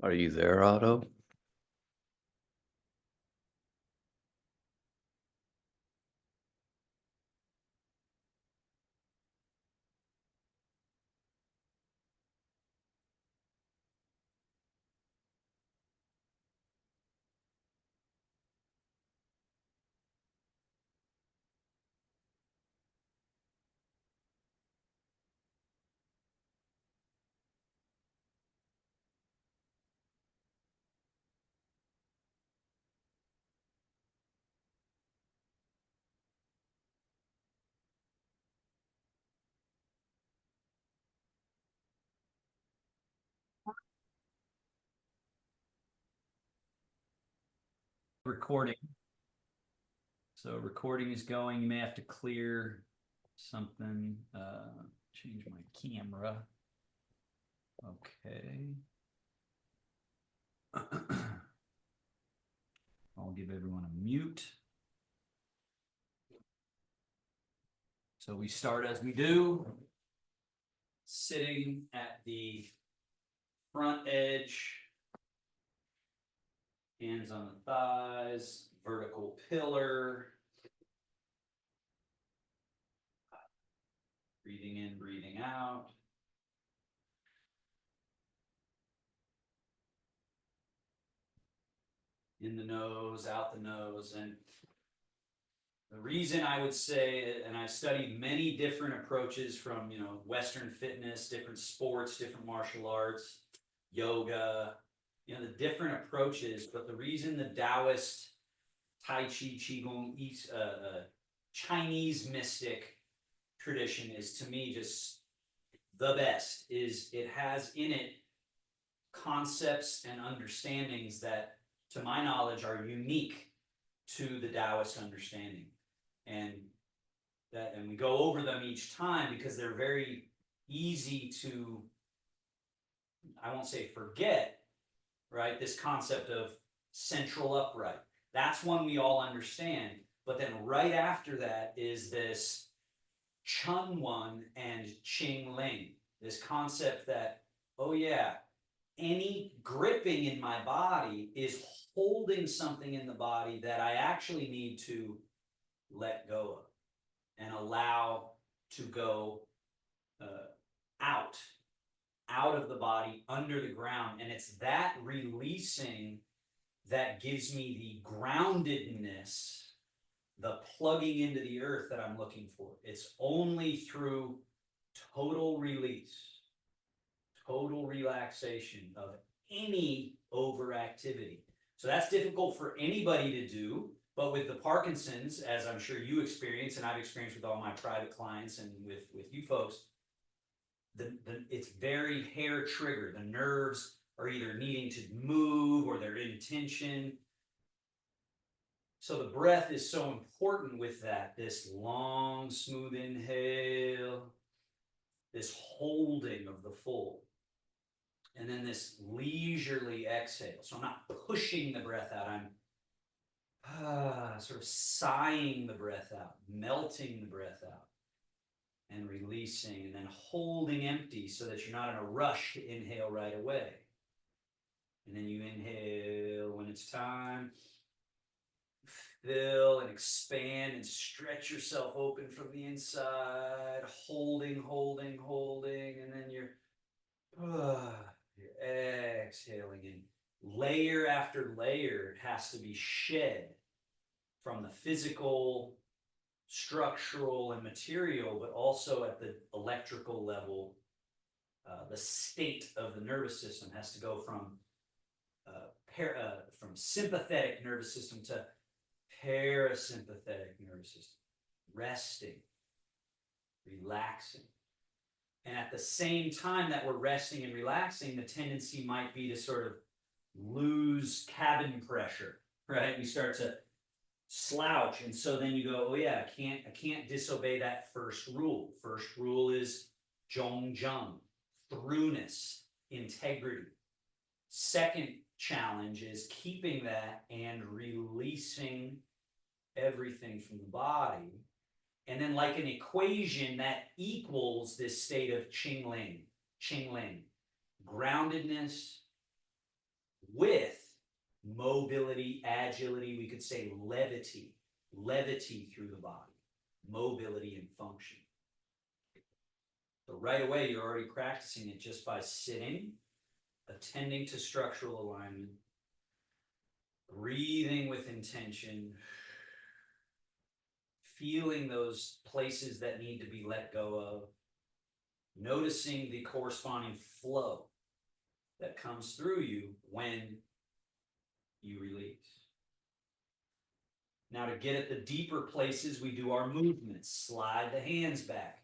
Are you there, Otto? Recording. So recording is going. You may have to clear something. Change my camera. Okay. I'll give everyone a mute. So we start as we do, sitting at the front edge, hands on the thighs, vertical pillar. Breathing in, breathing out. In the nose, out the nose. And the reason I would say, and I've studied many different approaches from, Western fitness, different sports, different martial arts, yoga, the different approaches, but the reason the Taoist, Tai Chi, Qigong, Chinese mystic tradition is to me just the best is it has in it concepts and understandings that, to my knowledge, are unique to the Taoist understanding. And we go over them each time because they're very easy to, I won't say forget, right? This concept of central upright. That's one we all understand. But then right after that is this Chun Wan and Ching Ling. This concept that, oh yeah, any gripping in my body is holding something in the body that I actually need to let go of and allow to go out of the body, under the ground. And it's that releasing that gives me the groundedness, the plugging into the earth that I'm looking for. It's only through total release, total relaxation of any overactivity. So that's difficult for anybody to do. But with the Parkinson's, as I'm sure you experience, and I've experienced with all my private clients and with you folks, it's very hair triggered. The nerves are either needing to move or they're in tension. So the breath is so important with that. This long, smooth inhale, this holding of the full, and then this leisurely exhale. So I'm not pushing the breath out. I'm sort of sighing the breath out, melting the breath out, and releasing, and then holding empty so that you're not in a rush to inhale right away. And then you inhale when it's time. Fill and expand and stretch yourself open from the inside, holding, and then you're exhaling in. Layer after layer has to be shed from the physical, structural, and material, but also at the electrical level. The state of the nervous system has to go from sympathetic nervous system to parasympathetic nervous system, resting, relaxing. And at the same time that we're resting and relaxing, the tendency might be to sort of lose cabin pressure, right? We start to slouch. And so then you go, oh yeah, I can't disobey that first rule. First rule is zhongjung, throughness, integrity. Second challenge is keeping that and releasing everything from the body. And then like an equation that equals this state of Qing Ling, groundedness, with mobility, agility, we could say levity through the body, mobility and function. So right away, you're already practicing it just by sitting, attending to structural alignment, breathing with intention, feeling those places that need to be let go of, noticing the corresponding flow that comes through you when you release. Now, to get at the deeper places, we do our movements. Slide the hands back,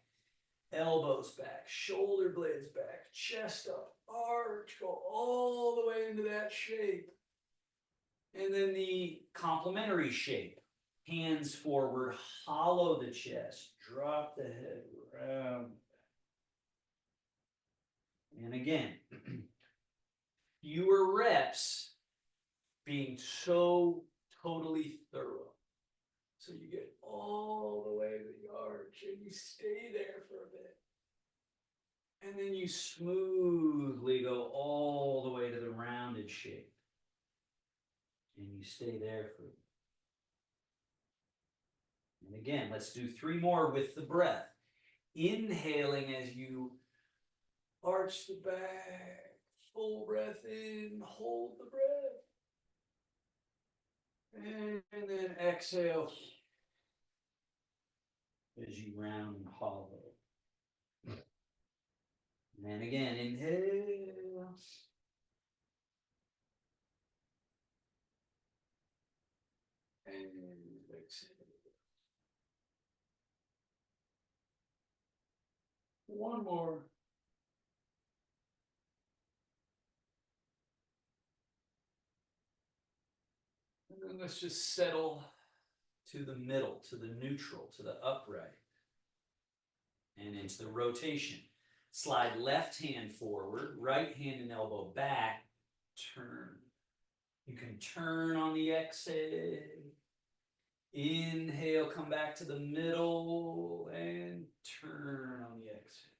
elbows back, shoulder blades back, chest up, arch, go all the way into that shape. And then the complementary shape. Hands forward, hollow the chest, drop the head around. And again, fewer reps being so totally thorough. So you get all the way to the arch and you stay there for a bit. And then you smoothly go all the way to the rounded shape. And you stay there for a bit. And again, let's do 3 more with the breath. Inhaling as you arch the back, full breath in, hold the breath. And then exhale as you round and hollow. And then again, inhale. And exhale. One more. And then let's just settle to the middle, to the neutral, to the upright. And into the rotation. Slide left hand forward, right hand and elbow back, turn. You can turn on the exhale. Inhale, come back to the middle and turn on the exhale.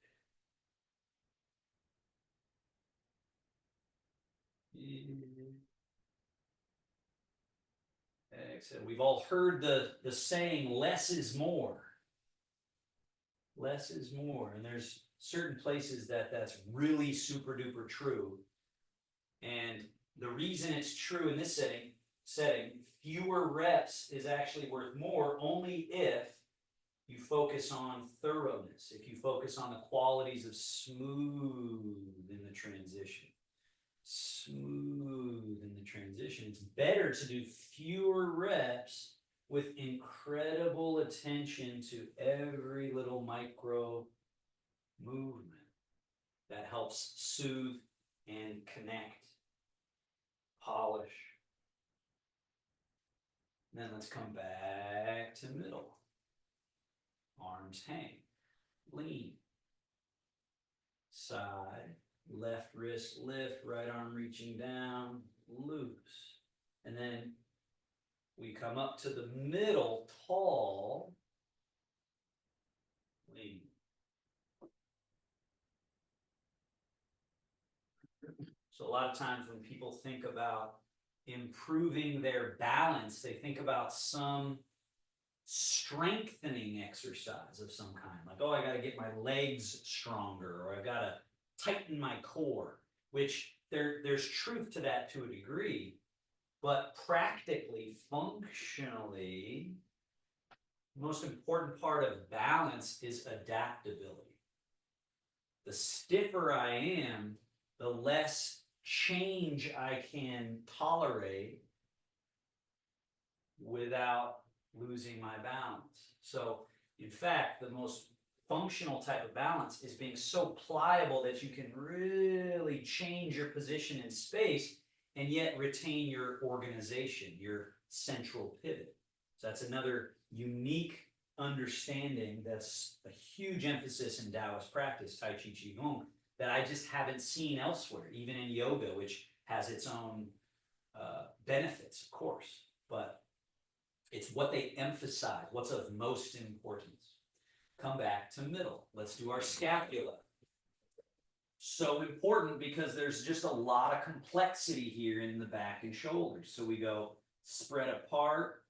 Exhale. We've all heard the saying, less is more. Less is more. And there's certain places that's really super duper true. And the reason it's true in this setting, fewer reps is actually worth more only if you focus on thoroughness, if you focus on the qualities of smooth in the transition. Smooth in the transition. It's better to do fewer reps with incredible attention to every little micro movement that helps soothe and connect, polish. And then let's come back to middle. Arms hang, lean. Side, left wrist lift, right arm reaching down, loose. And then we come up to the middle, tall, lean. So a lot of times when people think about improving their balance, they think about some strengthening exercise of some kind. Like, oh, I got to get my legs stronger, or I've got to tighten my core, which there's truth to that to a degree. But practically, functionally, the most important part of balance is adaptability. The stiffer I am, the less change I can tolerate without losing my balance. So, in fact, the most functional type of balance is being so pliable that you can really change your position in space and yet retain your organization, your central pivot. So that's another unique understanding that's a huge emphasis in Taoist practice, Tai Chi Qigong, that I just haven't seen elsewhere, even in yoga, which has its own benefits, of course, but it's what they emphasize, what's of most importance. Come back to middle. Let's do our scapula. So important because there's just a lot of complexity here in the back and shoulders. So we go spread apart,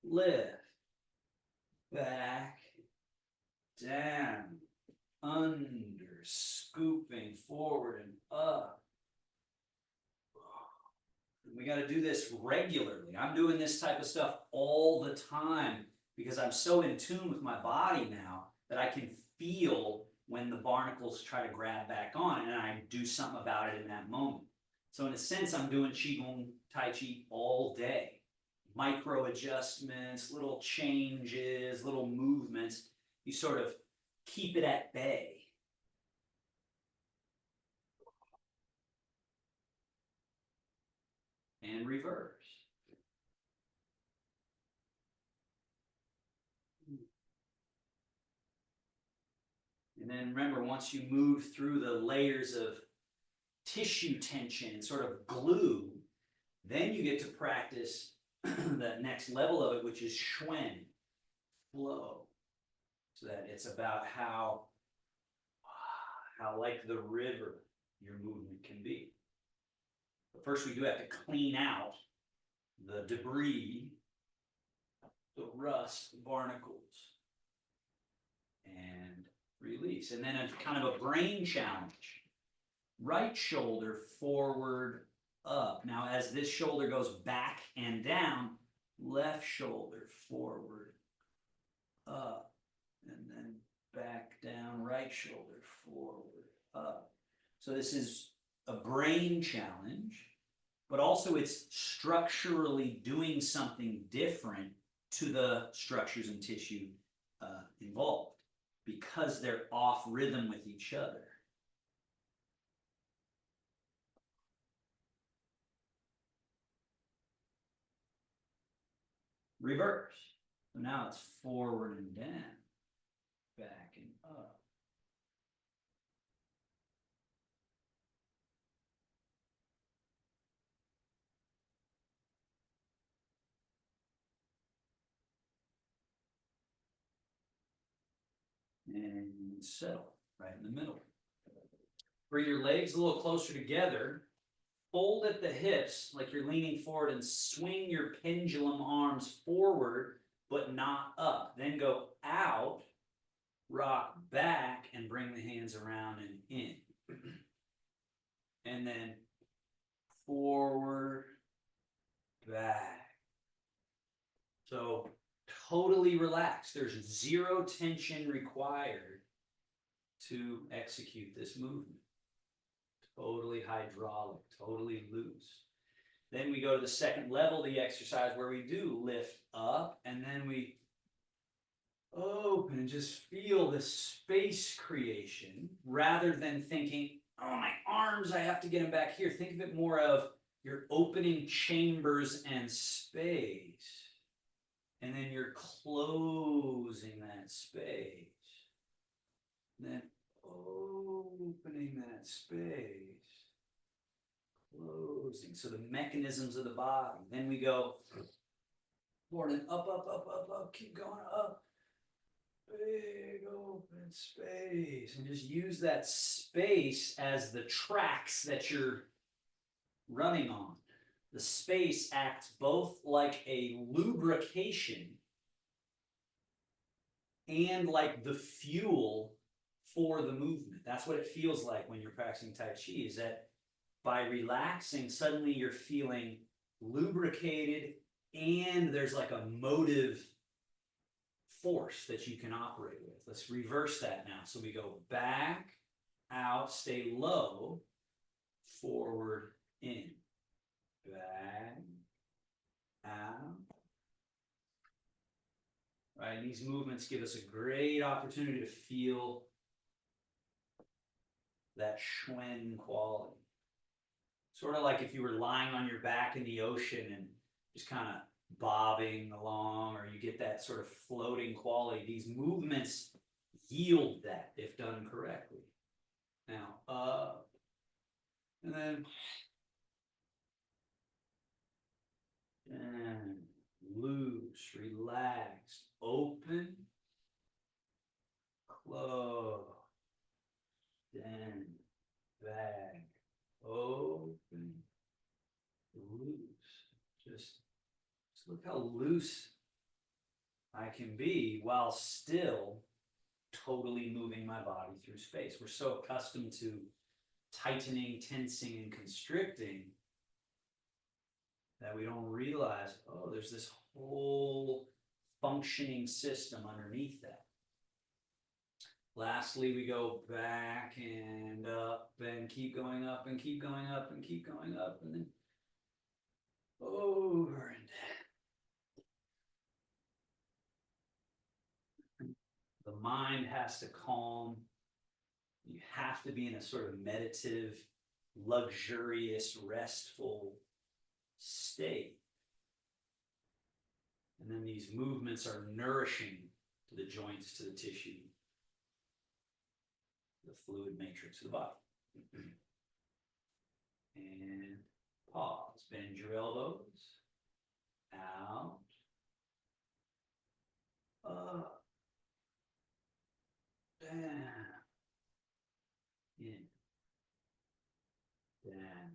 lift, back, down, under, scooping forward and up. We got to do this regularly. I'm doing this type of stuff all the time because I'm so in tune with my body now that I can feel when the barnacles try to grab back on, and I do something about it in that moment. So in a sense, I'm doing Qigong Tai Chi all day. Micro adjustments, little changes, little movements. You sort of keep it at bay. And reverse. And then remember, once you move through the layers of tissue tension and sort of glue, then you get to practice the next level of it, which is Schwen, flow. So that it's about how like the river your movement can be. But first we do have to clean out the debris, the rust, the barnacles, and release. And then a kind of a brain challenge. Right shoulder forward, up. Now, as this shoulder goes back and down, left shoulder forward, up, and then back down, right shoulder forward, up. So this is a brain challenge, but also it's structurally doing something different to the structures and tissue involved because they're off rhythm with each other. Reverse. So now it's forward and down, back and up. And settle right in the middle. Bring your legs a little closer together. Fold at the hips like you're leaning forward and swing your pendulum arms forward, but not up. Then go out, rock back, and bring the hands around and in. And then forward, back. So totally relaxed. There's zero tension required to execute this movement. Totally hydraulic, totally loose. Then we go to the second level of the exercise where we do lift up and then we open and just feel this space creation rather than thinking, oh, my arms, I have to get them back here. Think of it more of you're opening chambers and space. And then you're closing that space. And then opening that space. Closing. So the mechanisms of the body. Then we go forward and up, up, up, up, up. Keep going up. Big open space. And just use that space as the tracks that you're running on. The space acts both like a lubrication and like the fuel for the movement. That's what it feels like when you're practicing Tai Chi, is that by relaxing, suddenly you're feeling lubricated and there's like a motive force that you can operate with. Let's reverse that now. So we go back, out, stay low, forward, in. Back, out. Right, and these movements give us a great opportunity to feel that Schwen quality. Sort of like if you were lying on your back in the ocean and just kind of bobbing along, or you get that sort of floating quality. These movements yield that if done correctly. Now, up, and then and loose, relaxed, open, close, then look how loose I can be while still totally moving my body through space. We're so accustomed to tightening, tensing, and constricting that we don't realize, oh, there's this whole functioning system underneath that. Lastly, we go back and up and keep going up and keep going up and keep going up and then over and the mind has to calm. You have to be in a sort of meditative, luxurious, restful state. And then these movements are nourishing to the joints, to the tissue, the fluid matrix of the body. And pause. Bend your elbows. Out. Up. Down. In. Down.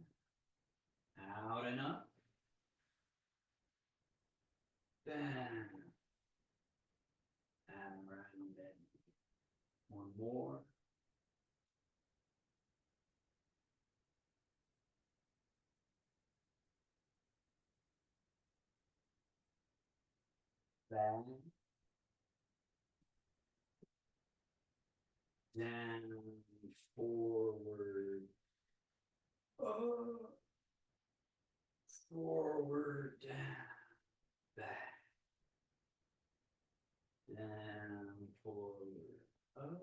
Out and up. Down. And around it. One more. Back. Down. Forward. Up. Forward. Down. Back. Down. Forward. Up.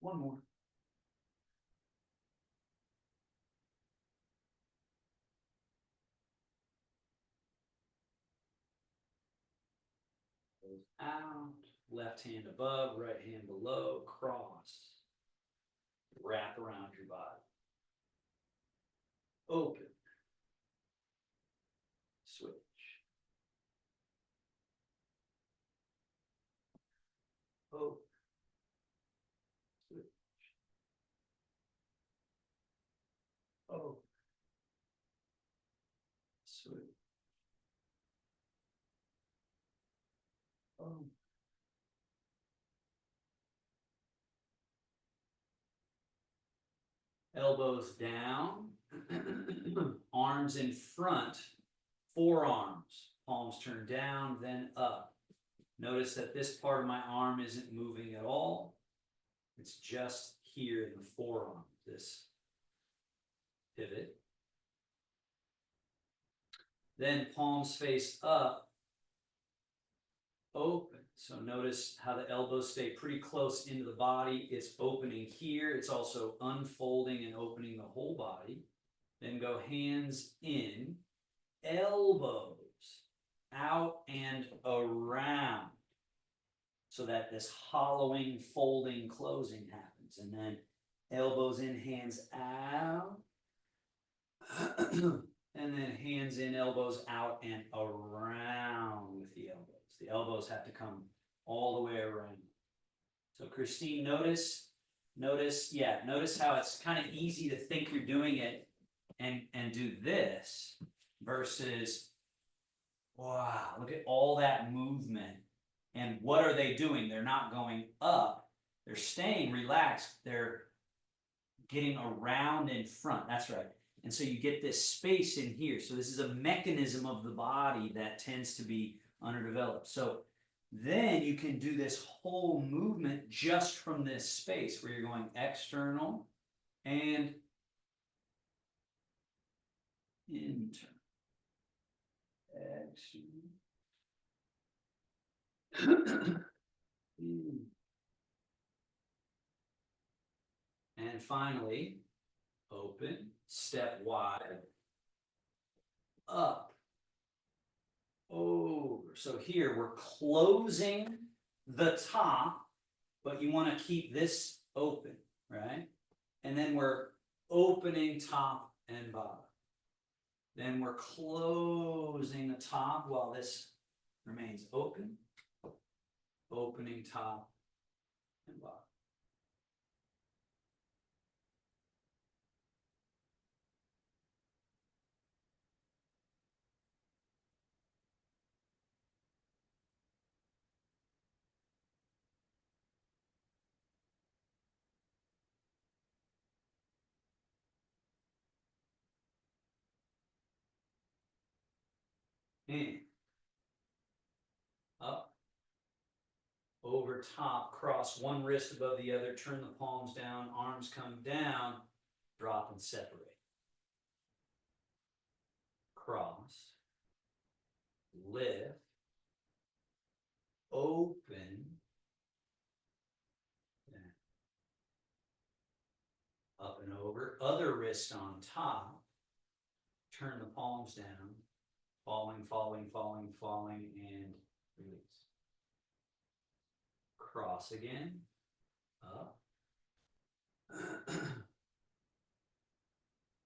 One more. Goes out, left hand above, right hand below, cross. Wrap around your body. Open. Switch. Open. Switch. Open. Switch. Open. Elbows down, arms in front, forearms, palms turned down, then up. Notice that this part of my arm isn't moving at all. It's just here in the forearm, this pivot. Then palms face up, open. So notice how the elbows stay pretty close into the body. It's opening here. It's also unfolding and opening the whole body. Then go hands in, elbows out and around, so that this hollowing, folding, closing happens. And then elbows in, hands out. And then hands in, elbows out and around with the elbows. The elbows have to come all the way around. So Christine, notice how it's kind of easy to think you're doing it and do this versus, wow, look at all that movement. And what are they doing? They're not going up. They're staying relaxed. They're getting around in front. That's right. And so you get this space in here. So this is a mechanism of the body that tends to be underdeveloped. So then you can do this whole movement just from this space where you're going external and internal. External. And finally, open, step wide, up, over. So here we're closing the top, but you want to keep this open, right? And then we're opening top and bottom. Then we're closing the top while this remains open, opening top and bottom. and up, over top, cross one wrist above the other, turn the palms down, arms come down, drop and separate. Cross, lift, open, up and over, other wrist on top, turn the palms down, falling, falling, falling, falling, and release. Cross again, up.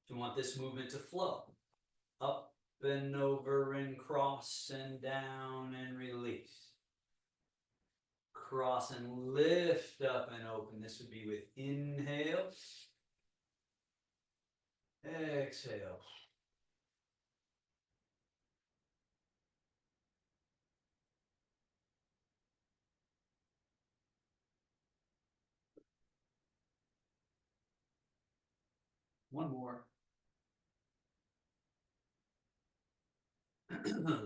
You want this movement to flow. Up and over and cross and down and release. Cross and lift up and open. This would be with inhale. Exhale. One more.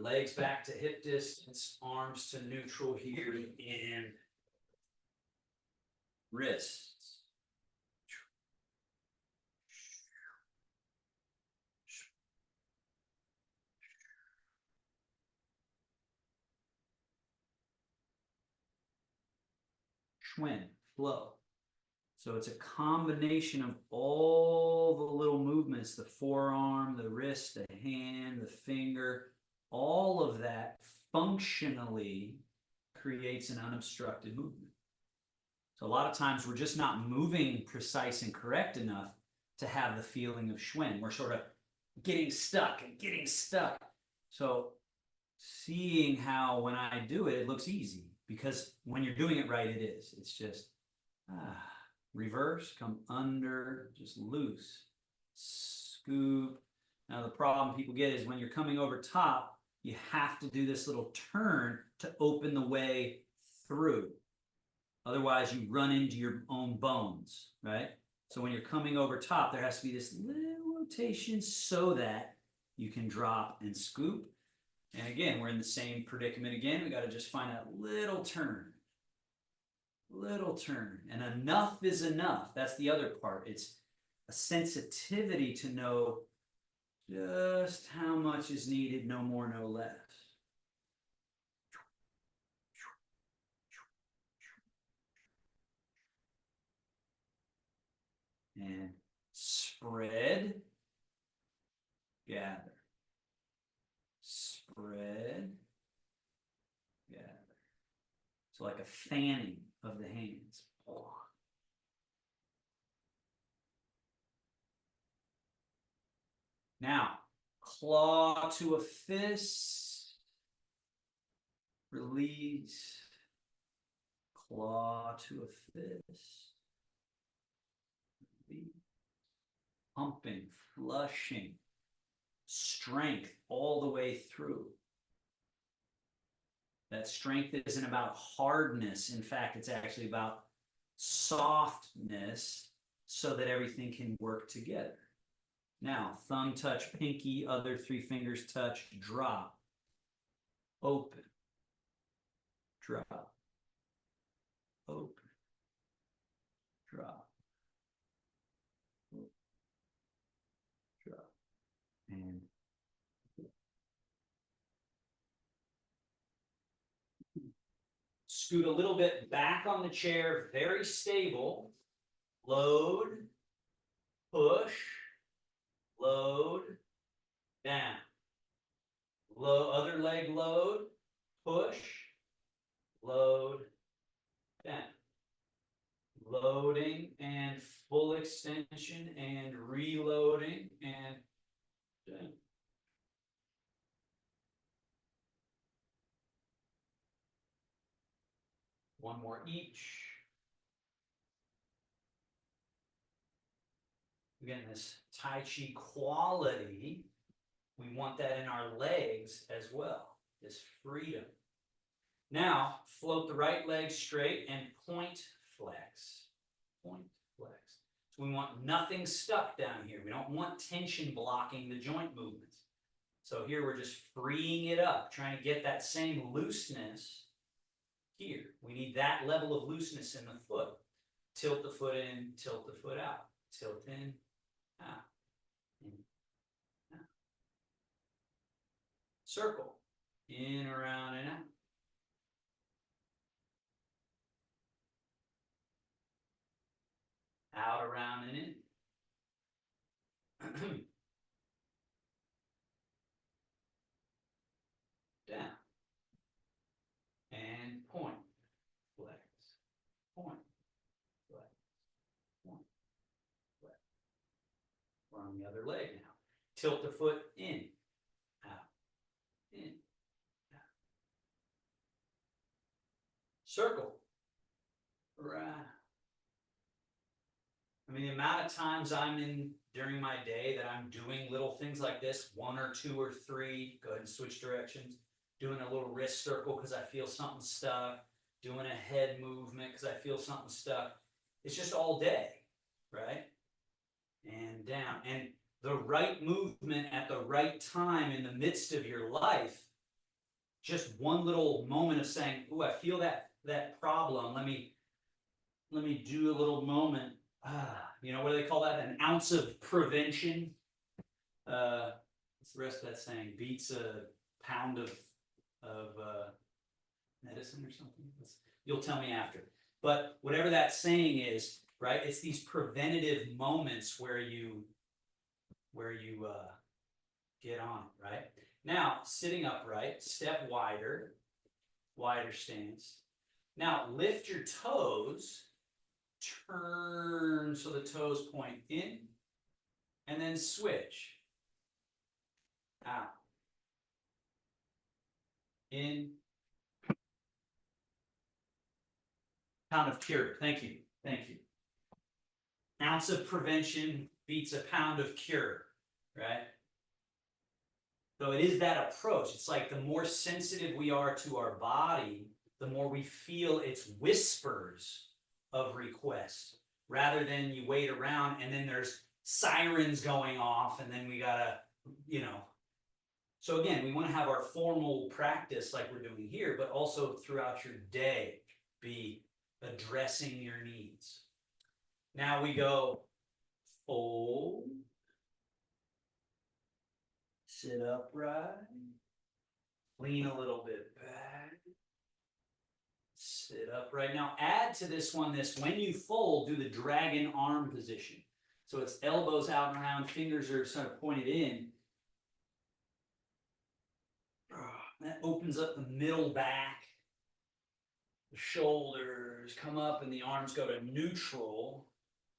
Legs back to hip distance, arms to neutral here, and wrists. Schwinn, flow. So it's a combination of all the little movements, the forearm, the wrist, the hand, the finger, all of that functionally creates an unobstructed movement. So a lot of times we're just not moving precise and correct enough to have the feeling of Schwinn. We're sort of getting stuck and getting stuck. So seeing how when I do it, it looks easy, because when you're doing it right, it is. It's just, reverse, come under, just loose, scoop. Now the problem people get is when you're coming over top, you have to do this little turn to open the way through. Otherwise you run into your own bones, right? So when you're coming over top, there has to be this little rotation so that you can drop and scoop. And again, we're in the same predicament again. We got to just find that little turn. Little turn, and enough is enough. That's the other part. It's a sensitivity to know just how much is needed, no more, no less. And spread, gather. Spread, gather. So like a fanning of the hands. Now, claw to a fist, release, claw to a fist, release. Pumping, flushing, strength all the way through. That strength isn't about hardness. In fact, it's actually about softness so that everything can work together. Now, thumb touch, pinky, other three fingers touch, drop, open, drop, open, drop, open, drop, and scoot a little bit back on the chair, very stable. Load, push, load, down. Other leg load, push, load, down. Loading and full extension and reloading and down. One more each. Again, this Tai Chi quality, we want that in our legs as well, this freedom. Now, float the right leg straight and point flex. Point flex. So we want nothing stuck down here. We don't want tension blocking the joint movements. So here we're just freeing it up, trying to get that same looseness here. We need that level of looseness in the foot. Tilt the foot in, tilt the foot out. Tilt in, out, in, out. Circle, in, around, and out. Out, around, and in. Down. And point, flex, point, flex, point, flex. We're on the other leg now. Tilt the foot in, out, in, out. Circle, right. I mean, the amount of times I'm in during my day that I'm doing little things like this, 1 or 2 or 3, go ahead and switch directions, doing a little wrist circle because I feel something stuck, doing a head movement because I feel something stuck. It's just all day, right? And down. And the right movement at the right time in the midst of your life, just one little moment of saying, ooh, I feel that problem. Let me do a little moment. You know, what do they call that? An ounce of prevention. What's the rest of that saying? Beats a pound of medicine or something. You'll tell me after. But whatever that saying is, right? It's these preventative moments where you get on it, right? Now, sitting upright, step wider stance. Now, lift your toes. Turn so the toes point in, and then switch. Out. In. Pound of cure. Thank you. Thank you. Ounce of prevention beats a pound of cure, right? So it is that approach. It's like the more sensitive we are to our body, the more we feel its whispers of request, rather than you wait around and then there's sirens going off and then we gotta, you know. So again, we want to have our formal practice like we're doing here, but also throughout your day, be addressing your needs. Now we go fold, sit upright, lean a little bit back, sit upright. Now add to this one, when you fold, do the dragon arm position. So it's elbows out and around, fingers are sort of pointed in. That opens up the middle back. The shoulders come up and the arms go to neutral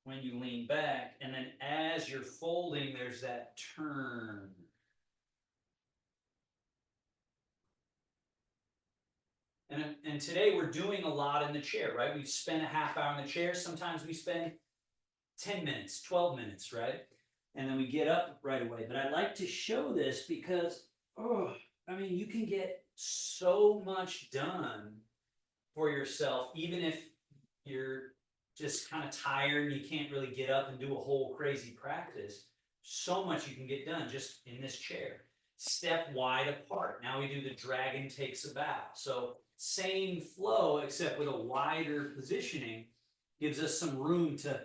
when you lean back. And then as you're folding, there's that turn. And today we're doing a lot in the chair, right? We've spent a half hour in the chair. Sometimes we spend 10 minutes, 12 minutes, right? And then we get up right away. But I like to show this because, I mean, you can get so much done for yourself, even if you're just kind of tired and you can't really get up and do a whole crazy practice. So much you can get done just in this chair. Step wide apart. Now we do the dragon takes a bow. So same flow, except with a wider positioning, gives us some room to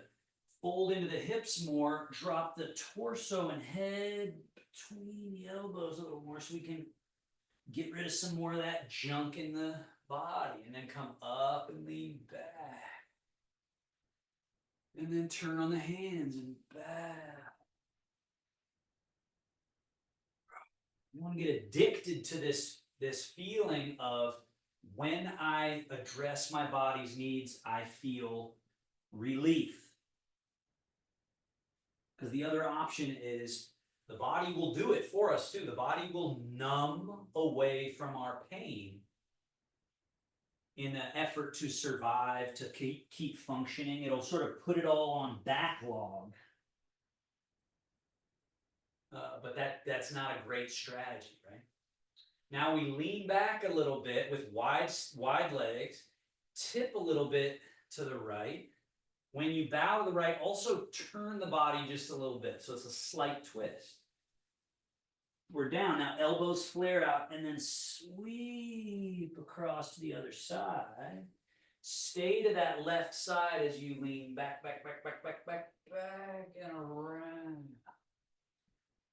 fold into the hips more, drop the torso and head between the elbows a little more so we can get rid of some more of that junk in the body, and then come up and lean back. And then turn on the hands and back. You want to get addicted to this feeling of when I address my body's needs, I feel relief. Because the other option is the body will do it for us too. The body will numb away from our pain in an effort to survive, to keep functioning. It'll sort of put it all on backlog. But that's not a great strategy, right? Now we lean back a little bit with wide legs, tip a little bit to the right. When you bow to the right, also turn the body just a little bit. So it's a slight twist. we're down. Now elbows flare out and then sweep across to the other side. Stay to that left side as you lean back, back, back, back, back, back, back, and around.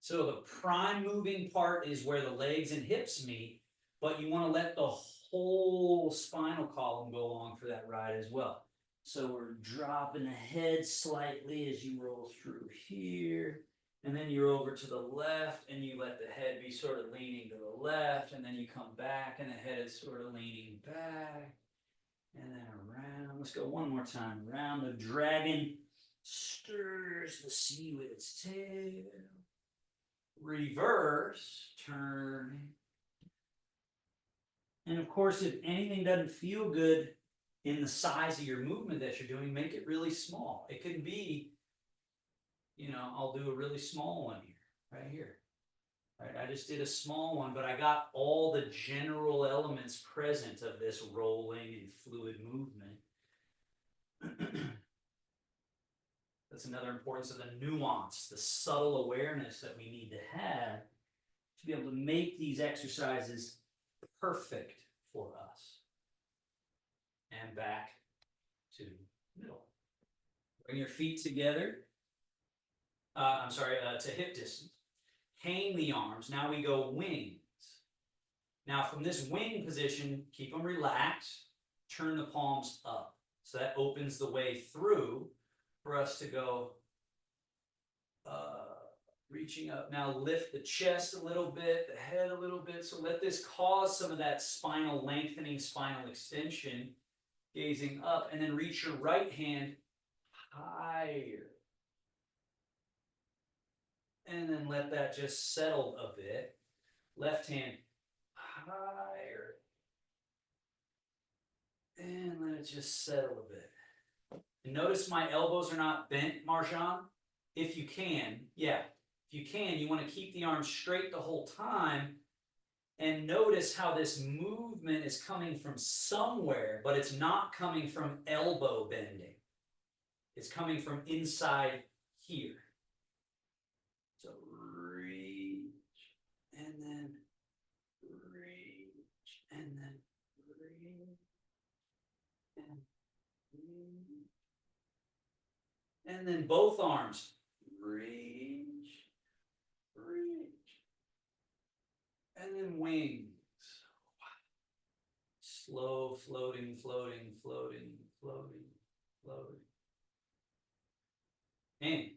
So the prime moving part is where the legs and hips meet, but you want to let the whole spinal column go along for that ride as well. So we're dropping the head slightly as you roll through here. And then you're over to the left and you let the head be sort of leaning to the left. And then you come back and the head is sort of leaning back. And then around. Let's go one more time. Around. The dragon stirs the sea with its tail. Reverse. Turn. And of course, if anything doesn't feel good in the size of your movement that you're doing, make it really small. It can be, I'll do a really small one here, right here. Right, I just did a small one, but I got all the general elements present of this rolling and fluid movement. That's another importance of the nuance, the subtle awareness that we need to have to be able to make these exercises perfect for us. And back to middle. Bring your feet together. To hip distance. Hang the arms. Now we go wings. Now from this wing position, keep them relaxed. Turn the palms up. So that opens the way through for us to go reaching up. Now lift the chest a little bit, the head a little bit. So let this cause some of that spinal lengthening, spinal extension. Gazing up, and then reach your right hand higher. And then let that just settle a bit. Left hand higher. And let it just settle a bit. And notice my elbows are not bent, Marjan. If you can, you want to keep the arms straight the whole time. And notice how this movement is coming from somewhere, but it's not coming from elbow bending. It's coming from inside here. So reach, and then reach, and then reach, and reach. And then both arms, reach, reach, and then wings. Slow, floating, floating, floating, floating, floating. And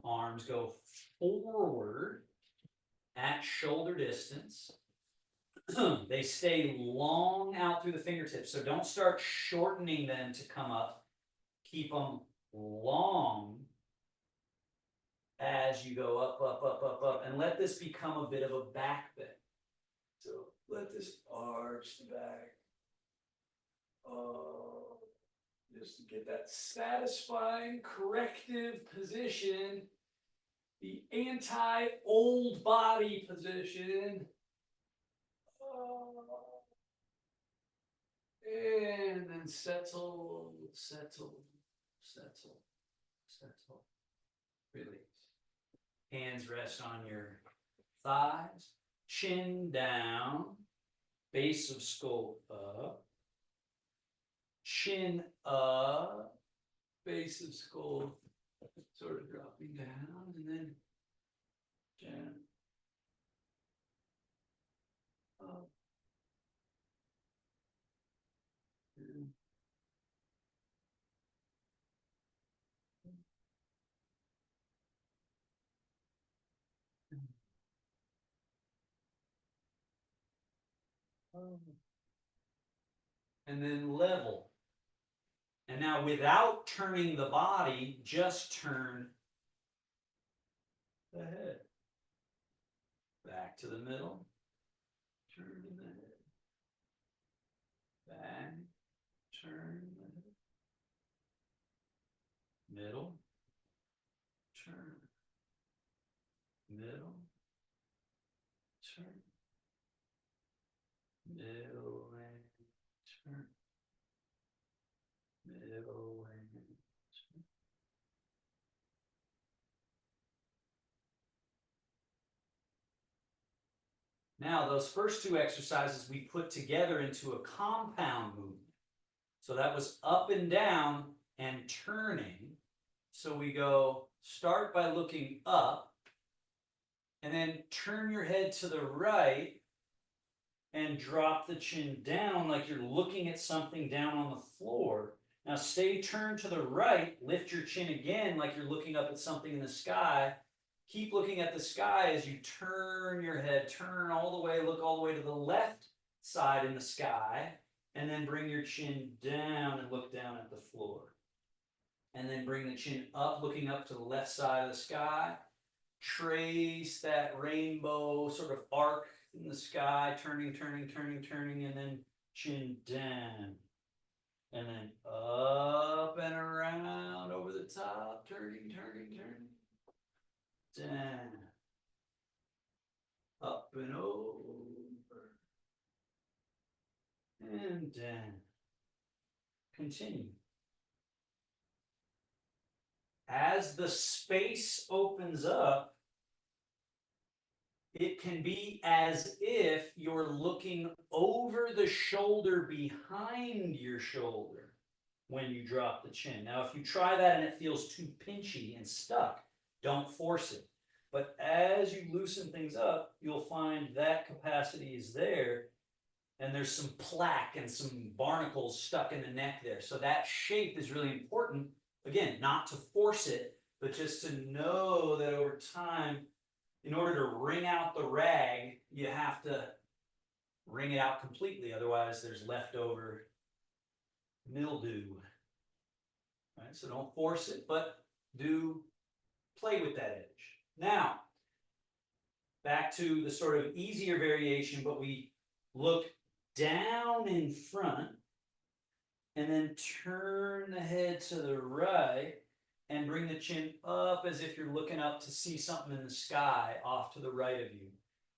arms go forward at shoulder distance. They stay long out through the fingertips, so don't start shortening them to come up. Keep them long as you go up, up, up, up, up, and let this become a bit of a back bend. So let this arch the back. Just to get that satisfying corrective position, the anti-old body position. And then settle, settle, settle, settle. Release. Hands rest on your thighs. Chin down. Base of skull up. Chin up. Base of skull sort of dropping down. And then down. Up. And then level. And now without turning the body, just turn the head. Back to the middle. Turn the head. Back. Turn the head. Middle. Turn. Middle. Turn. Middle and turn. Middle and turn. Now, those first two exercises we put together into a compound movement. So that was up and down and turning. So we go, start by looking up, and then turn your head to the right and drop the chin down like you're looking at something down on the floor. Now stay turned to the right, lift your chin again like you're looking up at something in the sky. Keep looking at the sky as you turn your head, turn all the way, look all the way to the left side in the sky, and then bring your chin down and look down at the floor. And then bring the chin up, looking up to the left side of the sky. Trace that rainbow sort of arc in the sky, turning, turning, turning, turning, and then chin down. And then up and around over the top, turning, turning, turning. Down. Up and over. And down. Continue. As the space opens up, it can be as if you're looking over the shoulder behind your shoulder when you drop the chin. Now, if you try that and it feels too pinchy and stuck, don't force it. But as you loosen things up, you'll find that capacity is there, and there's some plaque and some barnacles stuck in the neck there. So that shape is really important. Again, not to force it, but just to know that over time, in order to wring out the rag, you have to wring it out completely. Otherwise, there's leftover mildew. Right? So don't force it, but do play with that edge. Now, back to the sort of easier variation, but we look down in front and then turn the head to the right and bring the chin up as if you're looking up to see something in the sky off to the right of you.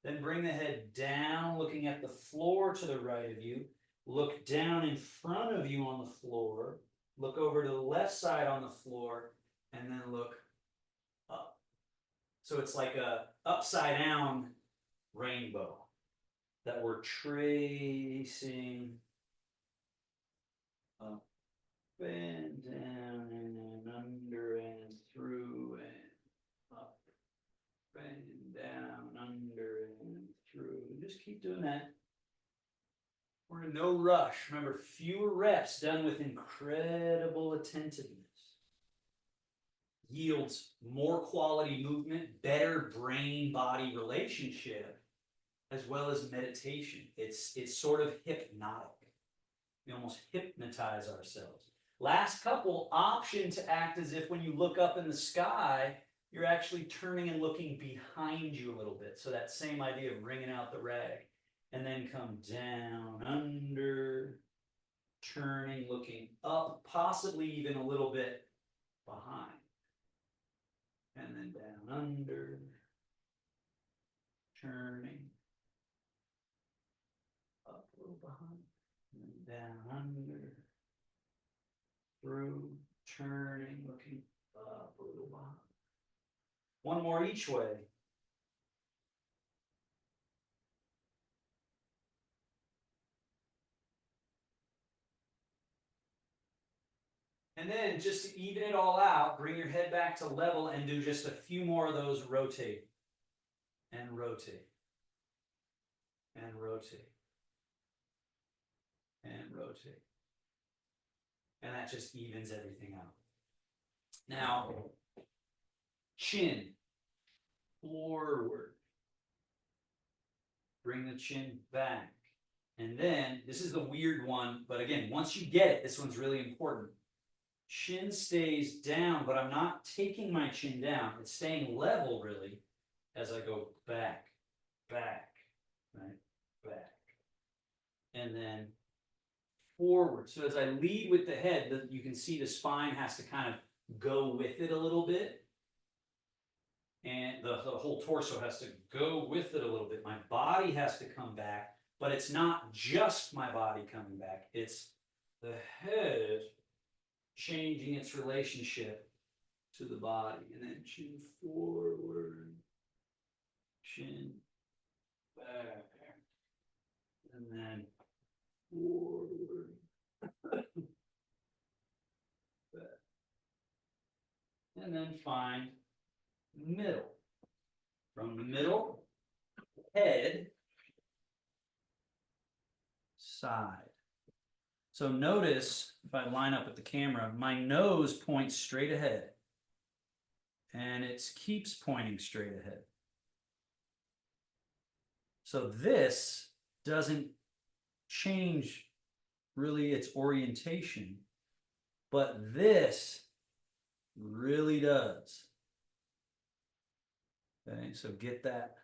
Then bring the head down, looking at the floor to the right of you. Look down in front of you on the floor. Look over to the left side on the floor, and then look up. So it's like a upside down rainbow that we're tracing up and down and under and through and up and down, under and through. Just keep doing that. We're in no rush. Remember, fewer reps done with incredible attentiveness yields more quality movement, better brain-body relationship, as well as meditation. It's sort of hypnotic. We almost hypnotize ourselves. Last couple, option to act as if when you look up in the sky, you're actually turning and looking behind you a little bit. So that same idea of wringing out the rag. And then come down, under, turning, looking up, possibly even a little bit behind. And then down, under, turning, up a little behind, and then down, under, through, turning, looking up a little behind. One more each way. And then just to even it all out, bring your head back to level and do just a few more of those rotate and rotate and rotate and rotate. And that just evens everything out. Now, chin forward. Bring the chin back. And then, this is the weird one, but again, once you get it, this one's really important. Chin stays down, but I'm not taking my chin down. It's staying level, really, as I go back, back, right, back. And then forward. So as I lead with the head, you can see the spine has to kind of go with it a little bit. And the whole torso has to go with it a little bit. My body has to come back, but it's not just my body coming back. It's the head changing its relationship to the body. And then chin forward, chin back. and then forward. And then find middle. From the middle, head, side. So notice, if I line up with the camera, my nose points straight ahead. And it keeps pointing straight ahead. So this doesn't change really its orientation, but this really does. Okay, so get that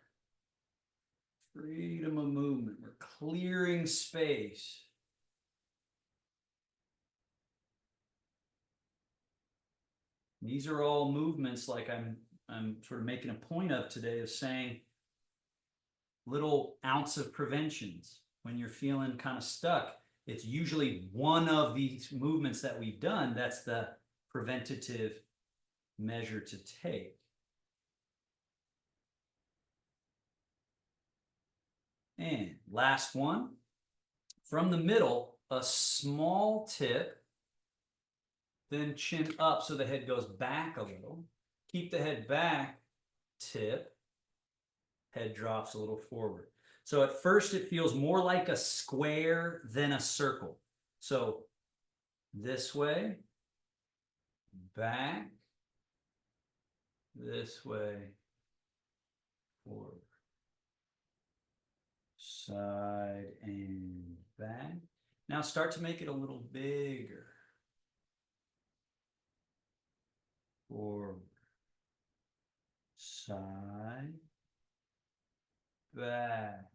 freedom of movement. We're clearing space. These are all movements like I'm sort of making a point of today of saying little ounce of preventions. When you're feeling kind of stuck, it's usually one of these movements that we've done that's the preventative measure to take. And last one, from the middle, a small tip, then chin up so the head goes back a little. Keep the head back, tip, head drops a little forward. So at first it feels more like a square than a circle. So this way, back, this way, forward, side and back. Now start to make it a little bigger. Forward, side, back.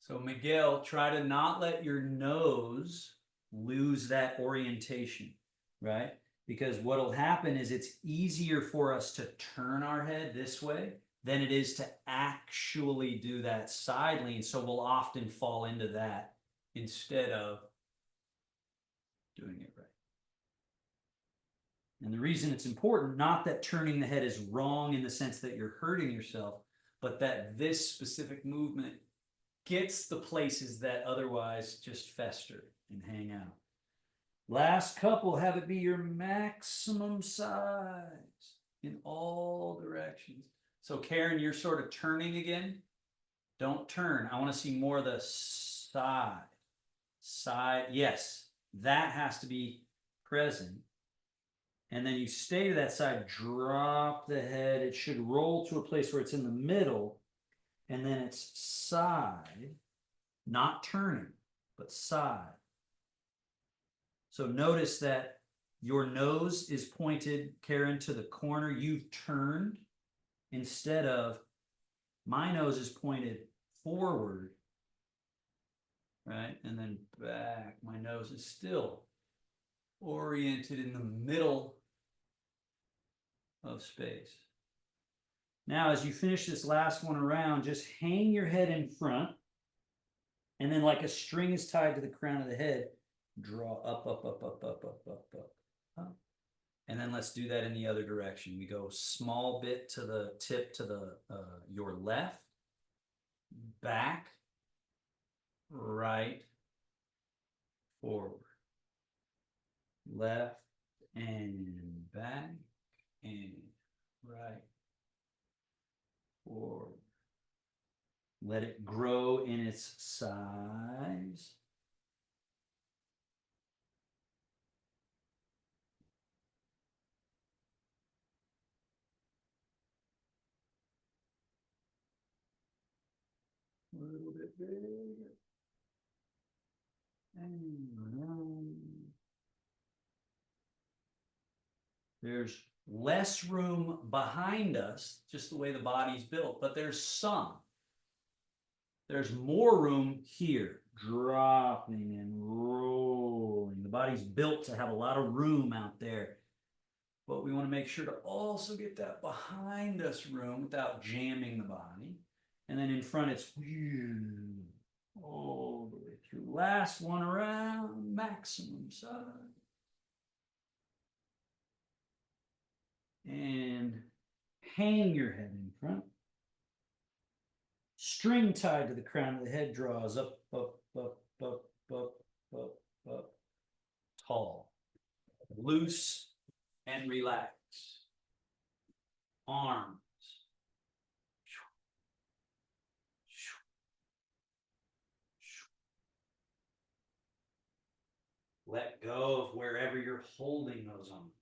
So Miguel, try to not let your nose lose that orientation, right? Because what'll happen is it's easier for us to turn our head this way than it is to actually do that side lean. So we'll often fall into that instead of doing it right. And the reason it's important, not that turning the head is wrong in the sense that you're hurting yourself, but that this specific movement gets the places that otherwise just fester and hang out. Last couple, have it be your maximum size in all directions. So Karen, you're sort of turning again. Don't turn. I want to see more of the side. Side, yes, that has to be present. And then you stay to that side, drop the head. It should roll to a place where it's in the middle. And then it's side, not turning, but side. So notice that your nose is pointed, Karen, to the corner. You've turned instead of my nose is pointed forward, right? And then back. My nose is still oriented in the middle of space. Now, as you finish this last one around, just hang your head in front. And then like a string is tied to the crown of the head, draw up, up, up, up, up, up, up, up, up. And then let's do that in the other direction. We go small bit to the tip to the your left, back, right, forward, left and back and right, forward. Let it grow in its size. A little bit bigger. And around. There's less room behind us, just the way the body's built, but there's some. There's more room here, dropping and rolling. The body's built to have a lot of room out there, but we want to make sure to also get that behind us room without jamming the body. And then in front, it's all the way through. Last one around, maximum size. And hang your head in front. string tied to the crown of the head draws up, up, up, up, up, up, up, tall, loose and relax. Arms. Let go of wherever you're holding those arms.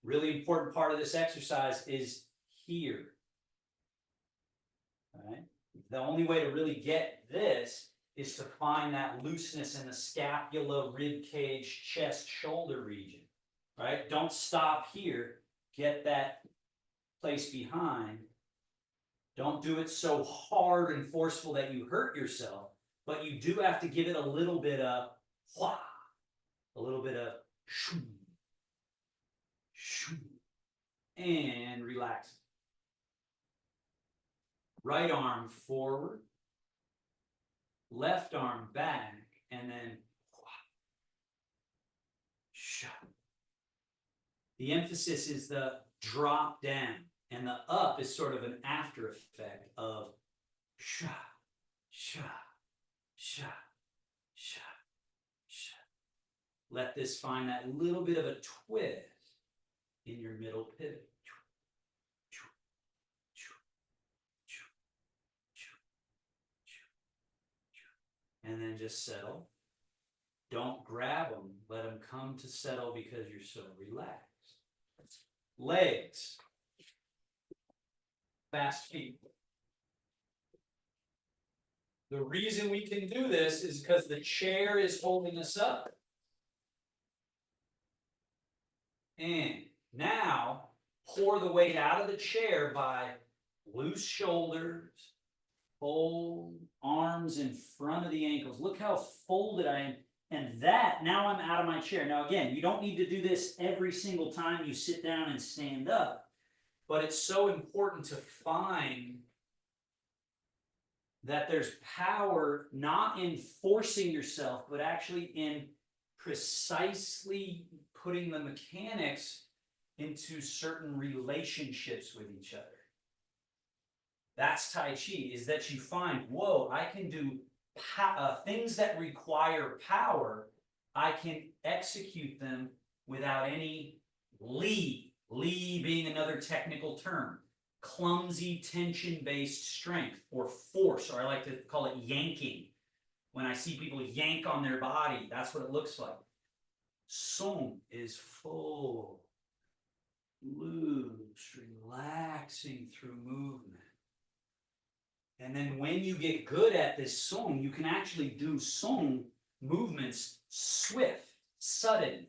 Really important part of this exercise is here. All right? The only way to really get this is to find that looseness in the scapula, rib cage, chest, shoulder region. Right? Don't stop here. Get that place behind. Don't do it so hard and forceful that you hurt yourself, but you do have to give it a little bit of wha, a little bit of shoo, shoo, and relax. Right arm forward, left arm back, and then wha, shoo. The emphasis is the drop down, and the up is sort of an after effect of sha, sha, sha, sha, sha. Let this find that little bit of a twist in your middle pivot. And then just settle. Don't grab them. Let them come to settle because you're so relaxed. Legs. Fast feet. The reason we can do this is because the chair is holding us up. And now, pour the weight out of the chair by loose shoulders, fold arms in front of the ankles. Look how folded I am. And that, now I'm out of my chair. Now again, you don't need to do this every single time you sit down and stand up. But it's so important to find that there's power not in forcing yourself, but actually in precisely putting the mechanics into certain relationships with each other. That's Tai Chi, is that you find, whoa, I can do things that require power, I can execute them without any Li being another technical term. Clumsy tension-based strength or force, or I like to call it yanking. When I see people yank on their body, that's what it looks like. Song is full, loose, relaxing through movement. And then when you get good at this song, you can actually do song movements swift, sudden.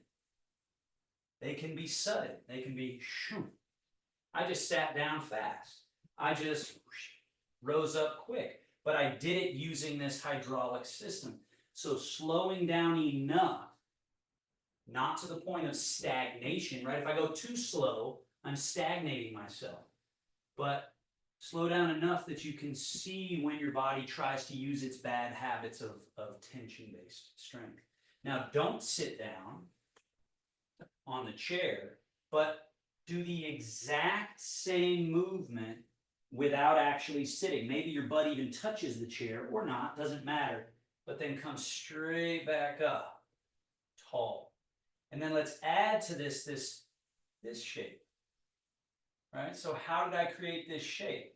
They can be sudden. They can be shoo. I just sat down fast. I just rose up quick. But I did it using this hydraulic system. So slowing down enough, not to the point of stagnation, right? If I go too slow, I'm stagnating myself. But slow down enough that you can see when your body tries to use its bad habits of tension-based strength. Now, don't sit down on the chair, but do the exact same movement without actually sitting. Maybe your butt even touches the chair or not, doesn't matter, but then come straight back up, tall. And then let's add to this shape. Right? So how did I create this shape?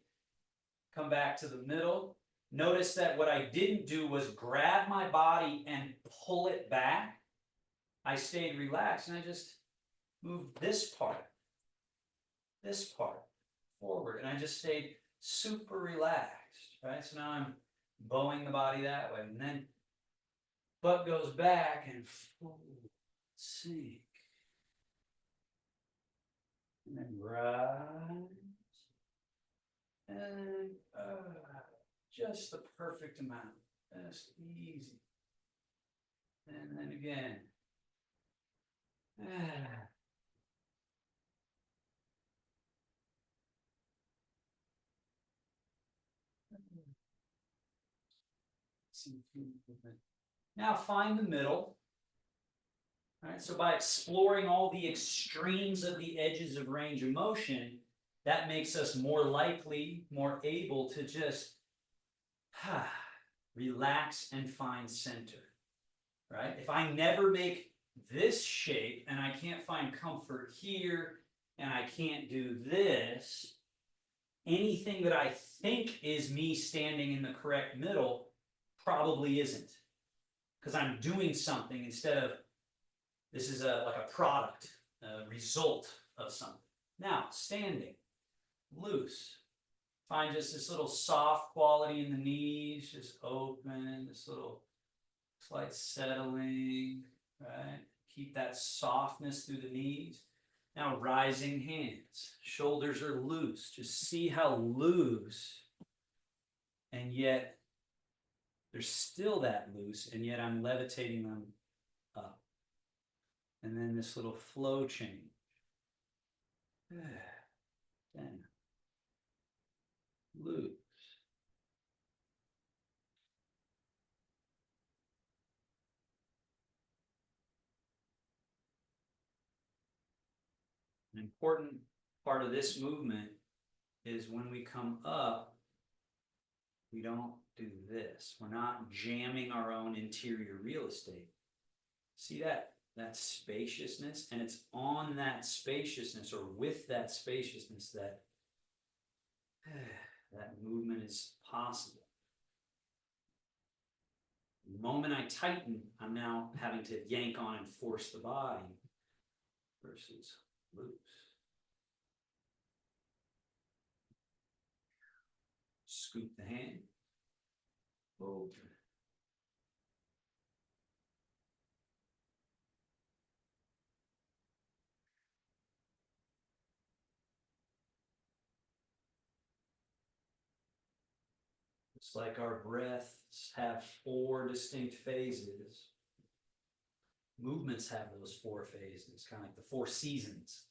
Come back to the middle. Notice that what I didn't do was grab my body and pull it back. I stayed relaxed and I just moved this part forward, and I just stayed super relaxed, right? So now I'm bowing the body that way, and then butt goes back and fold, sink. And then rise, and just the perfect amount, just easy. And then again. Now find the middle. All right, so by exploring all the extremes of the edges of range of motion, that makes us more likely, more able to just Relax and find center, right? If I never make this shape and I can't find comfort here and I can't do this, anything that I think is me standing in the correct middle probably isn't. Because I'm doing something instead of, this is like a product, a result of something. Now, standing, loose. Find just this little soft quality in the knees, just open, this little slight settling, right? Keep that softness through the knees. Now, rising hands, shoulders are loose. Just see how loose, and yet there's still that loose, and yet I'm levitating them up. And then this little flow change. 10. Loose. An important part of this movement is when we come up, we don't do this. We're not jamming our own interior real estate. See that spaciousness? And it's on that spaciousness, or with that spaciousness, that that movement is possible. The moment I tighten, I'm now having to yank on and force the body versus loose. Scoop the hand over. It's like our breaths have 4 distinct phases. Movements have those 4 phases, kind of like the 4 seasons.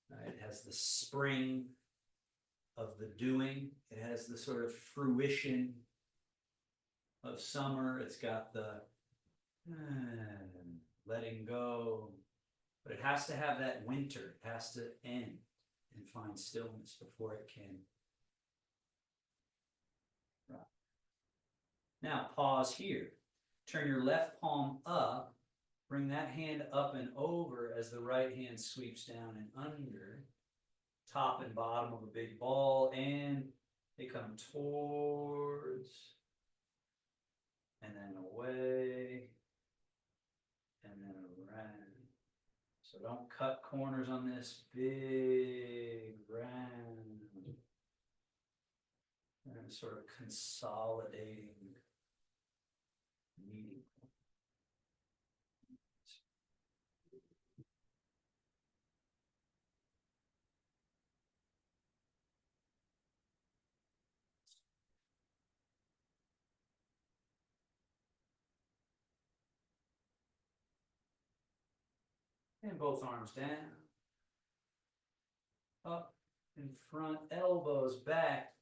Right? It has the spring of the doing. It has the sort of fruition of summer. It's got the letting go. But it has to have that winter. It has to end and find stillness before it can. Right. Now pause here. Turn your left palm up. Bring that hand up and over as the right hand sweeps down and under. Top and bottom of a big ball, and they come towards, and then away, and then around. So don't cut corners on this big round. And sort of consolidating meeting. And both arms down. Up in front, elbows back.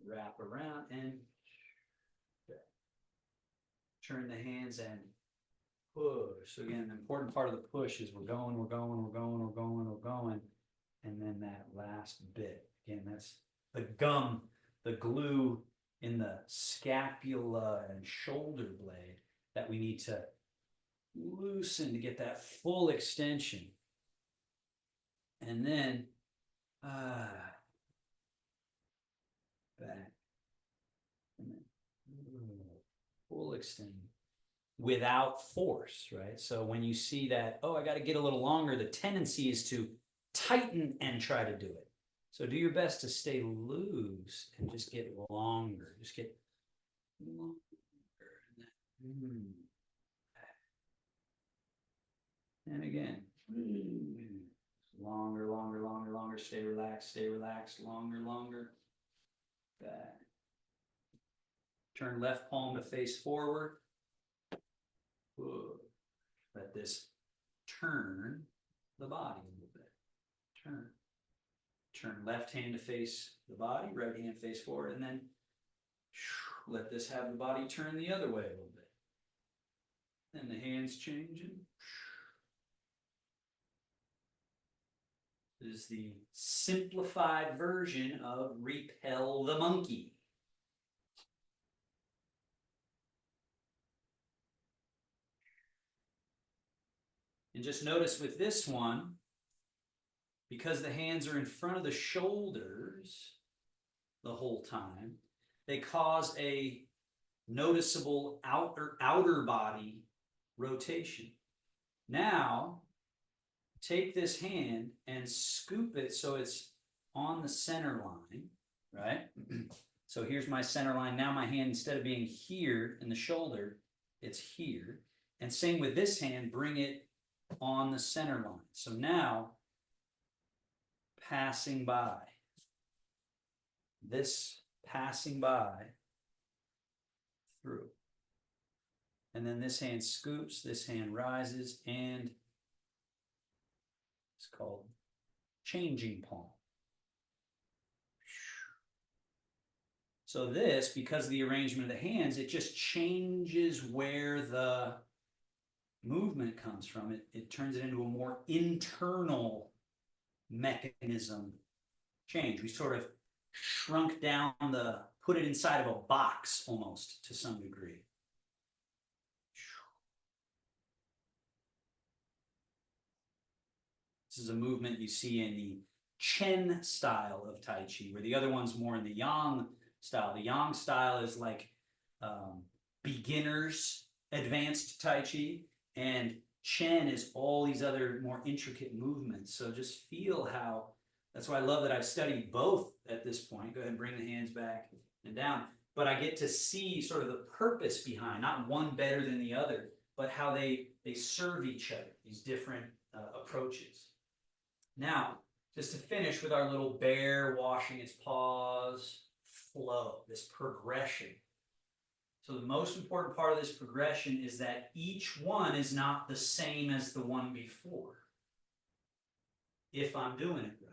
Wrap around and turn the hands and push. So again, the important part of the push is we're going, we're going, we're going, we're going, we're going. And then that last bit. Again, that's the gum, the glue in the scapula and shoulder blade that we need to loosen to get that full extension. And then back. And then full extension without force, right? So when you see that, oh, I got to get a little longer, the tendency is to tighten and try to do it. So do your best to stay loose and just get longer. Just get longer. And again, longer, longer, longer, longer. Stay relaxed, longer, longer. Back. Turn left palm to face forward. Whoa. Let this turn the body a little bit. Turn. Turn left hand to face the body, right hand face forward, and then let this have the body turn the other way a little bit. And the hands changing. This is the simplified version of repel the monkey. And just notice with this one, because the hands are in front of the shoulders the whole time, they cause a noticeable outer body rotation. Now, take this hand and scoop it so it's on the center line, right? So here's my center line. Now my hand, instead of being here in the shoulder, it's here. And same with this hand, bring it on the center line. So now, passing by. This passing by through. And then this hand scoops, this hand rises, and it's called changing palm. So this, because of the arrangement of the hands, it just changes where the movement comes from. It turns it into a more internal mechanism change. We sort of shrunk down put it inside of a box almost to some degree. This is a movement you see in the Chen style of Tai Chi, where the other one's more in the Yang style. The Yang style is like beginners advanced Tai Chi, and Chen is all these other more intricate movements. So just feel how, that's why I love that I've studied both at this point. Go ahead and bring the hands back and down. But I get to see sort of the purpose behind, not one better than the other, but how they serve each other, these different approaches. Now, just to finish with our little bear washing its paws flow, this progression. So the most important part of this progression is that each one is not the same as the one before, if I'm doing it right.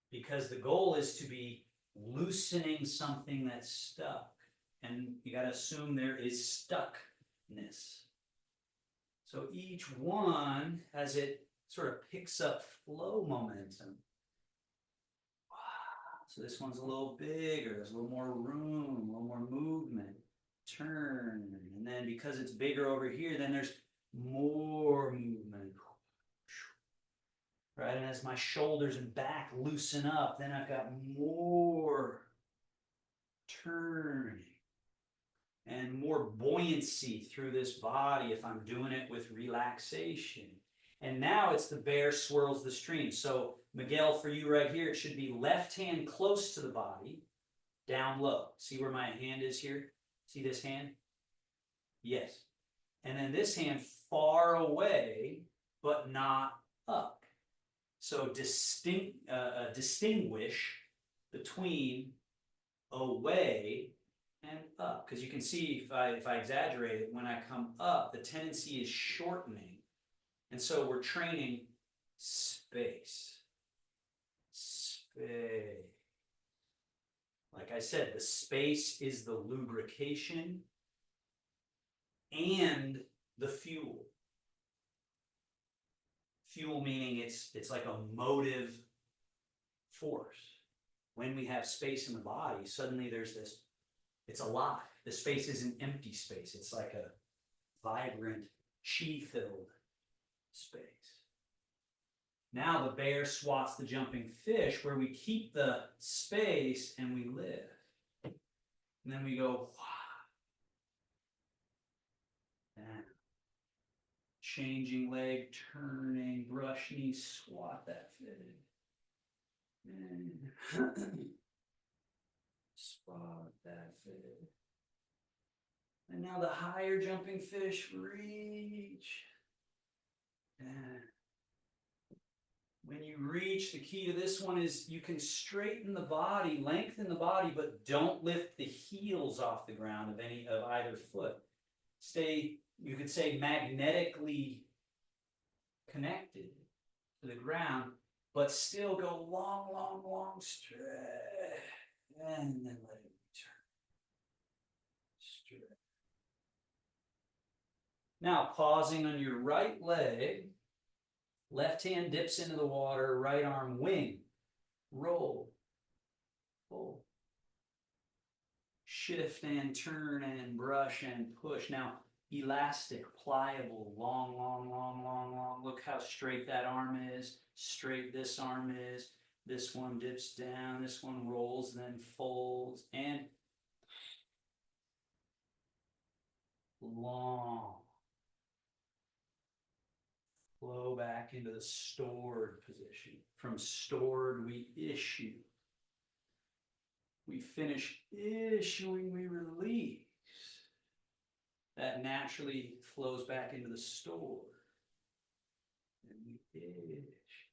Because the goal is to be loosening something that's stuck. And you got to assume there is stuckness. So each one, as it sort of picks up flow momentum. So this one's a little bigger, there's a little more room, a little more movement, turn, and then because it's bigger over here, then there's more movement. Right, and as my shoulders and back loosen up, then I've got more turning and more buoyancy through this body if I'm doing it with relaxation. And now it's the bear swirls the stream. So Miguel, for you right here, it should be left hand close to the body, down low. See where my hand is here? See this hand? Yes. And then this hand far away, but not up. So distinguish between away and up. Because you can see if I exaggerate it, when I come up, the tendency is shortening. And so we're training space. Space. Like I said, the space is the lubrication and the fuel. Fuel meaning it's like a motive force. When we have space in the body, suddenly there's this, it's alive. The space isn't empty space. It's like a vibrant, chi-filled space. Now the bear swats the jumping fish, where we keep the space and we live. And then we go, wow. Changing leg, turning, brush knee, swat that fish. Spot that fish. And now the higher jumping fish, reach. And when you reach, the key to this one is you can straighten the body, lengthen the body, but don't lift the heels off the ground of either foot. Stay, you could say, magnetically connected to the ground, but still go long, long, long stretch. And then let it return. Stretch. Now, pausing on your right leg, Left hand dips into the water, right arm wing, roll, pull, shift and turn and brush and push. Now, elastic, pliable, long, long, long, long, long. Look how straight that arm is, straight this arm is. This one dips down, this one rolls, then folds, and long. Flow back into the stored position. From stored, we issue. We finish issuing, we release. That naturally flows back into the store. And we ish.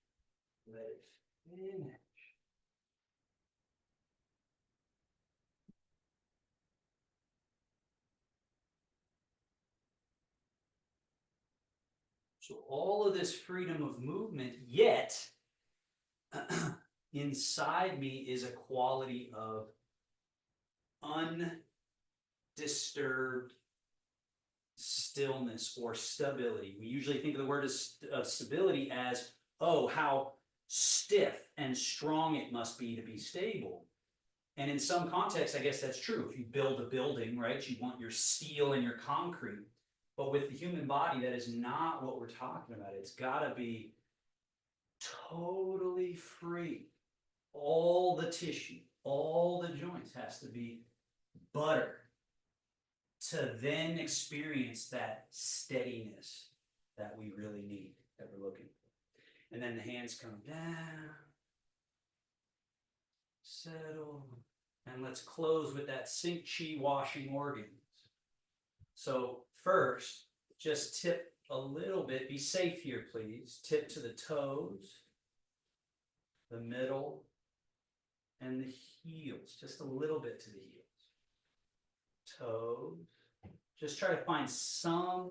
Let it finish. So all of this freedom of movement, yet inside me is a quality of undisturbed stillness or stability. We usually think of the word of stability as, oh, how stiff and strong it must be to be stable. And in some contexts, I guess that's true. If you build a building, right, you want your steel and your concrete. But with the human body, that is not what we're talking about. It's got to be totally free. All the tissue, all the joints has to be butter to then experience that steadiness that we really need, that we're looking for. And then the hands come down, settle, and let's close with that sink chi washing organs. So first, just tip a little bit, be safe here please, tip to the toes, the middle, and the heels, just a little bit to the heels. Toes, just try to find some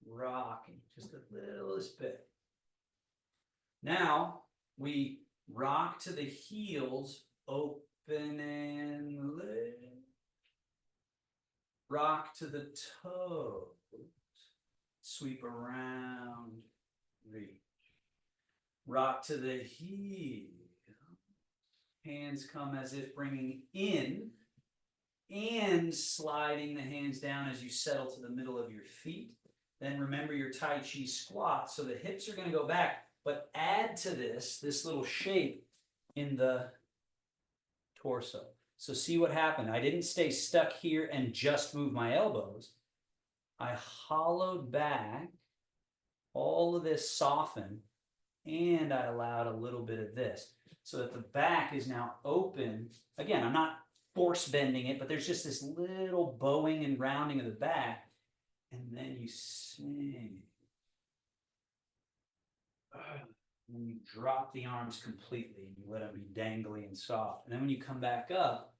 rocking, just a littlest bit. Now, we rock to the heels, open and lift. Rock to the toes, sweep around, reach. Rock to the heel. Hands come as if bringing in and sliding the hands down as you settle to the middle of your feet. Then remember your Tai Chi squat. So the hips are going to go back, but add to this little shape in the torso. So see what happened. I didn't stay stuck here and just move my elbows. I hollowed back, all of this softened, and I allowed a little bit of this. So that the back is now open. Again, I'm not force bending it, but there's just this little bowing and rounding of the back. And then you swing. And you drop the arms completely and you let them be dangly and soft. And then when you come back up,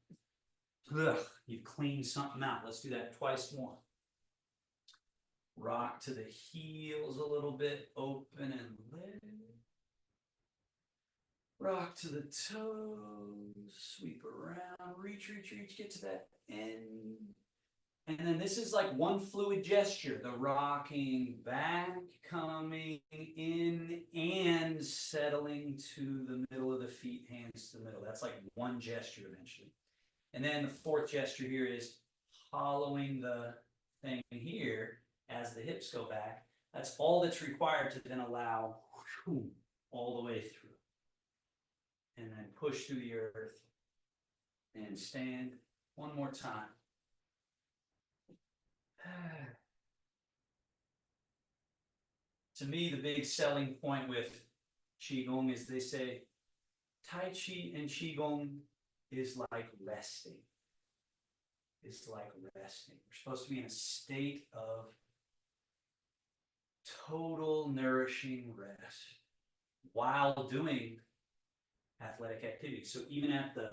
you've cleaned something out. Let's do that twice more. Rock to the heels a little bit, open and lift. Rock to the toes, sweep around, reach, reach, reach, get to that end. And then this is like one fluid gesture, the rocking back, coming in, and settling to the middle of the feet, hands to the middle. That's like one gesture eventually. And then the fourth gesture here is hollowing the thing here as the hips go back. That's all that's required to then allow all the way through. And then push through the earth and stand one more time. To me, the big selling point with Qigong is they say Tai Chi and Qigong is like resting. It's like resting. We're supposed to be in a state of total nourishing rest while doing athletic activity. So even at the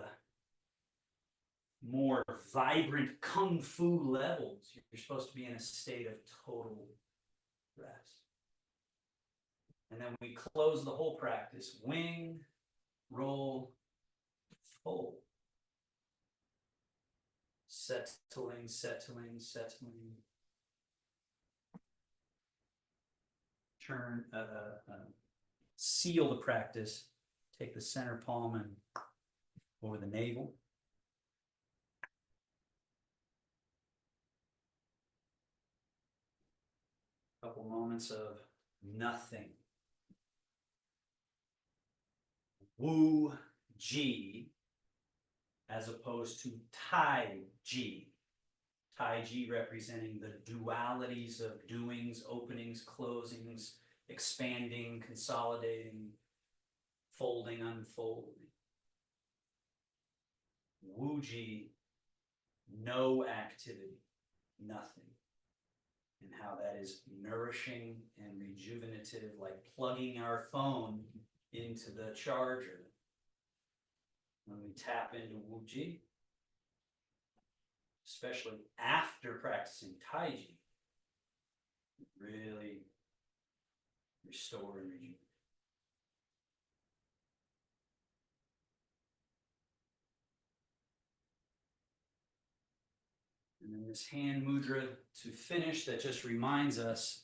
more vibrant kung fu levels, you're supposed to be in a state of total rest. And then we close the whole practice. Wing, roll, fold. Settling, settling, settling. seal the practice. Take the center palm and over the navel. Couple moments of nothing. Wu Ji, as opposed to Tai Ji. Tai Ji representing the dualities of doings, openings, closings, expanding, consolidating, folding, unfolding. Wu Ji, no activity, nothing. And how that is nourishing and rejuvenative, like plugging our phone into the charger. When we tap into Wu Ji, especially after practicing Tai Chi, really restore and rejuvenate. And then this hand mudra to finish that just reminds us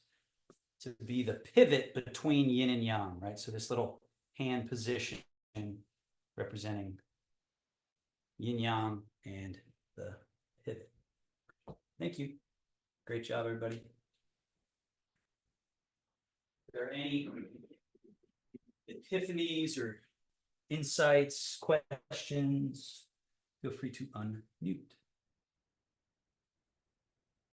to be the pivot between yin and yang, right? So this little hand position representing yin yang and the pivot. Thank you. Great job, everybody. Are there any epiphanies or insights, questions? Feel free to unmute.